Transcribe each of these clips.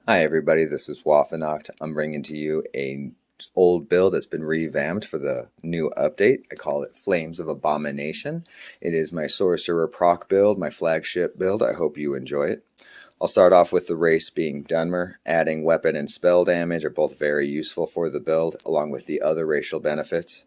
Hi everybody, this is Waffennacht. I'm bringing to you a old build that's been revamped for the new update. I call it Flames of Abomination. It is my Sorcerer Proc build, my flagship build. I hope you enjoy it. I'll start off with the race being Dunmer. Adding weapon and spell damage are both very useful for the build, along with the other racial benefits.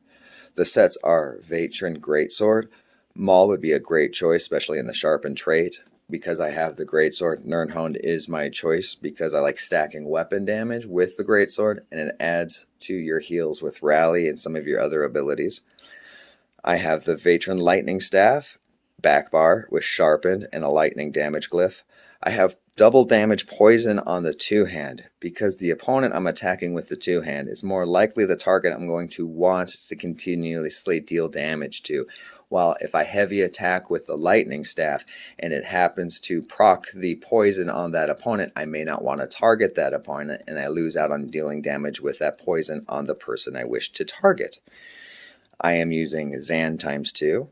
The sets are Vateshran Greatsword. Maul would be a great choice, especially in the Sharpened trait. Because I have the Greatsword, nirnhoned is my choice because I like stacking weapon damage with the Greatsword, and it adds to your heals with Rally and some of your other abilities. I have the Vateshran Lightning Staff, back bar with Sharpened and a lightning damage glyph. I have double damage poison on the two-hand because the opponent I'm attacking with the two-hand is more likely the target I'm going to want to continuously deal damage to. While if I heavy attack with the lightning staff and it happens to proc the poison on that opponent, I may not want to target that opponent and I lose out on dealing damage with that poison on the person I wish to target. I am using Zan ×2.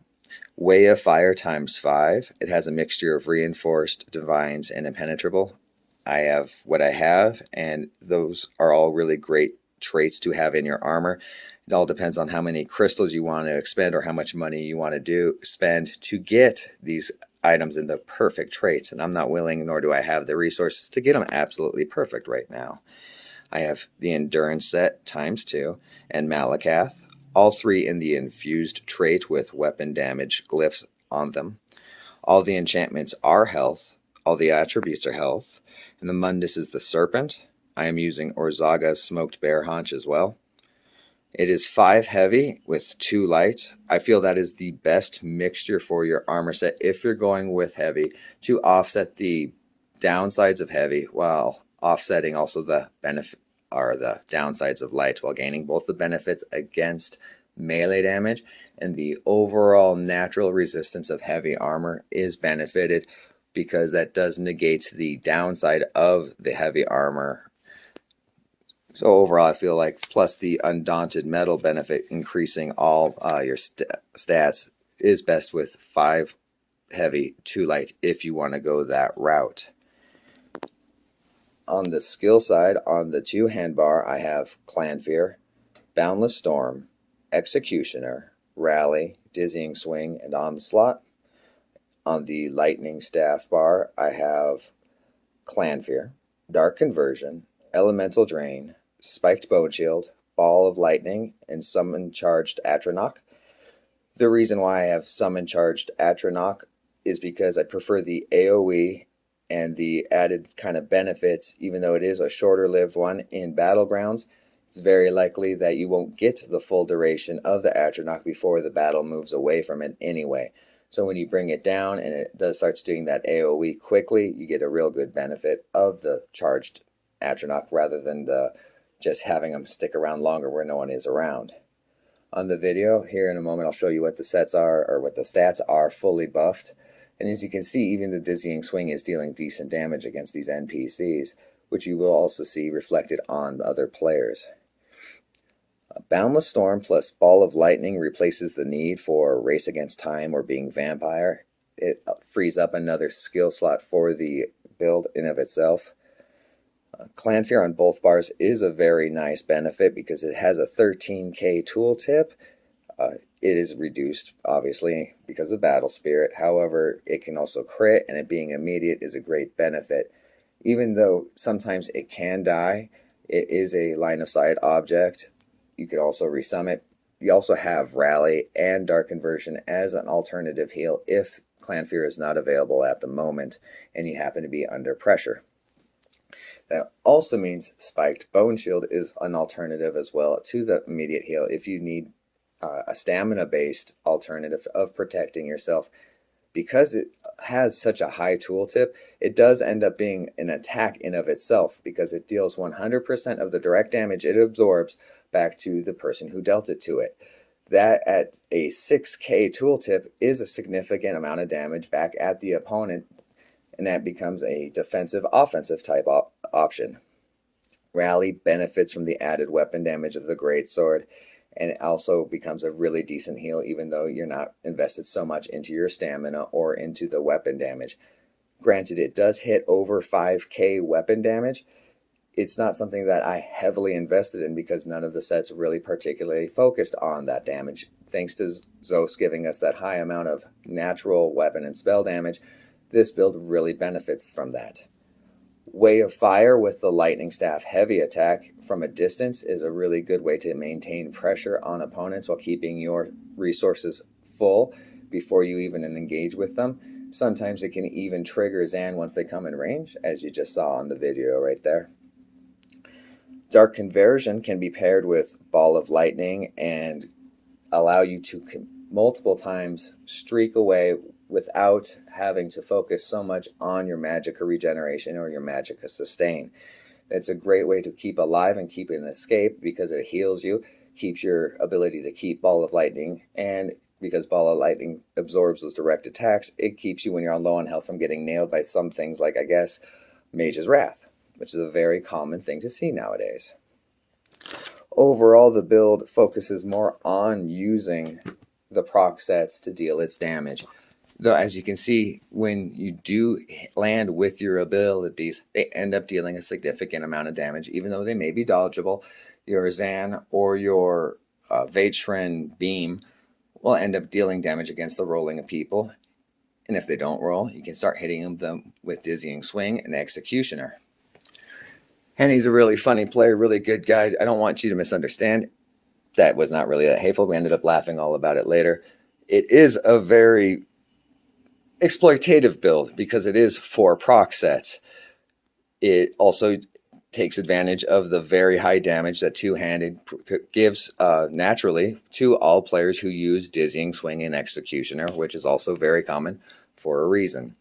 Way of Fire ×5. It has a mixture of reinforced, divines, and impenetrable. I have what I have, and those are all really great traits to have in your armor. It all depends on how many crystals you want to expend or how much money you want to spend to get these items in the perfect traits, and I'm not willing, nor do I have the resources to get them absolutely perfect right now. I have the Endurance set ×2 and Malakath. All three in the infused trait with weapon damage glyphs on them. All the enchantments are health. All the attributes are health. And the Mundus is the serpent. I am using Orzaga's smoked bear haunch as well. It is 5 heavy with 2 light. I feel that is the best mixture for your armor set if you're going with heavy to offset the downsides of heavy while offsetting also the benefit or the downsides of light while gaining both the benefits against melee damage and the overall natural resistance of heavy armor is benefited because that does negate the downside of the heavy armor. So overall I feel like plus the undaunted metal benefit increasing all your stats is best with 5 heavy, 2 light if you want to go that route. On the skill side, on the 2-hand bar, I have Clan Fear, Boundless Storm, Executioner, Rally, Dizzying Swing, and Onslaught. On the Lightning Staff bar, I have Clan Fear, Dark Conversion, Elemental Drain, Spiked Bone Shield, Ball of Lightning, and Summon Charged Atronach. The reason why I have Summon Charged Atronach is because I prefer the AoE and the added kind of benefits. Even though it is a shorter lived one in Battlegrounds, it's very likely that you won't get the full duration of the Atronach before the battle moves away from it anyway. So when you bring it down and it does start doing that AoE quickly, you get a real good benefit of the charged Atronach rather than just having them stick around longer where no one is around. On the video here in a moment I'll show you what the sets are, or what the stats are fully buffed. And as you can see, even the Dizzying Swing is dealing decent damage against these NPCs, which you will also see reflected on other players. Boundless Storm plus Ball of Lightning replaces the need for Race Against Time or being Vampire. It frees up another skill slot for the build in of itself. Clan Fear on both bars is a very nice benefit because it has a 13k tooltip. It is reduced, obviously, because of Battle Spirit. However, it can also crit, and it being immediate is a great benefit. Even though sometimes it can die, it is a line-of-sight object. You could also resummon it. You also have Rally and Dark Conversion as an alternative heal if Clan Fear is not available at the moment and you happen to be under pressure. That also means Spiked Bone Shield is an alternative as well to the immediate heal if you need a stamina-based alternative of protecting yourself. Because it has such a high tooltip, it does end up being an attack in of itself because it deals 100% of the direct damage it absorbs back to the person who dealt it to it. That at a 6k tooltip is a significant amount of damage back at the opponent, and that becomes a defensive offensive type option. Rally benefits from the added weapon damage of the Greatsword, and it also becomes a really decent heal even though you're not invested so much into your stamina or into the weapon damage. Granted, it does hit over 5k weapon damage. it's not something that I heavily invested in because none of the sets really particularly focused on that damage. Thanks to Zos giving us that high amount of natural weapon and spell damage, this build really benefits from that. Way of Fire with the Lightning Staff heavy attack from a distance is a really good way to maintain pressure on opponents while keeping your resources full before you even engage with them. Sometimes it can even trigger Zan once they come in range, as you just saw on the video right there. Dark Conversion can be paired with Ball of Lightning and allow you to multiple times streak away without having to focus so much on your Magicka regeneration or your Magicka sustain. That's a great way to keep alive and keep an escape because it heals you, keeps your ability to keep Ball of Lightning, and because Ball of Lightning absorbs those direct attacks, it keeps you when you're on low on health from getting nailed by some things like, I guess, Mage's Wrath, which is a very common thing to see nowadays. Overall, the build focuses more on using the proc sets to deal its damage. Though, as you can see, when you do land with your abilities, they end up dealing a significant amount of damage, even though they may be dodgeable. Your Zan or your Vateshran Beam will end up dealing damage against the rolling of people. And if they don't roll, you can start hitting them with Dizzying Swing and Executioner. And he's a really funny player, really good guy. I don't want you to misunderstand. That was not really that hateful. We ended up laughing all about it later. It is a very exploitative build because it is 4 proc sets. It also takes advantage of the very high damage that two-handed gives naturally to all players who use Dizzying Swing and Executioner, which is also very common for a reason.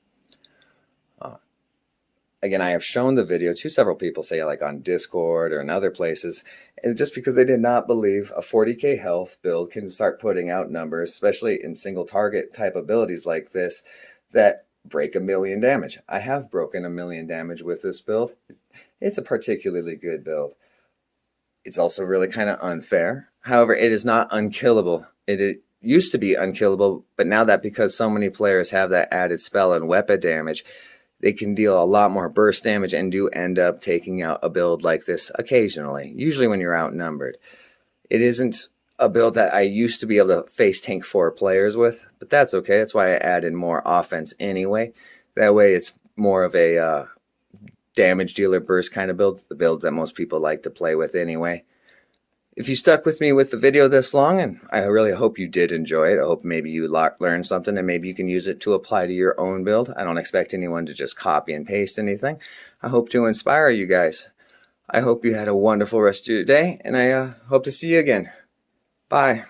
Again, I have shown the video to several people, say like on Discord or in other places, and just because they did not believe a 40k health build can start putting out numbers, especially in single target type abilities like this, that break 1,000,000 damage. I have broken 1,000,000 damage with this build. It's a particularly good build. It's also really kind of unfair. However, it is not unkillable. It used to be unkillable, but now that because so many players have that added spell and weapon damage, they can deal a lot more burst damage and do end up taking out a build like this occasionally, usually when you're outnumbered. It isn't a build that I used to be able to face tank 4 players with, but that's okay. That's why I added more offense anyway. That way it's more of a damage dealer burst kind of build, the builds that most people like to play with anyway. If you stuck with me with the video this long, and I really hope you did enjoy it, I hope maybe you learned something and maybe you can use it to apply to your own build. I don't expect anyone to just copy and paste anything. I hope to inspire you guys. I hope you had a wonderful rest of your day, and I hope to see you again. Bye.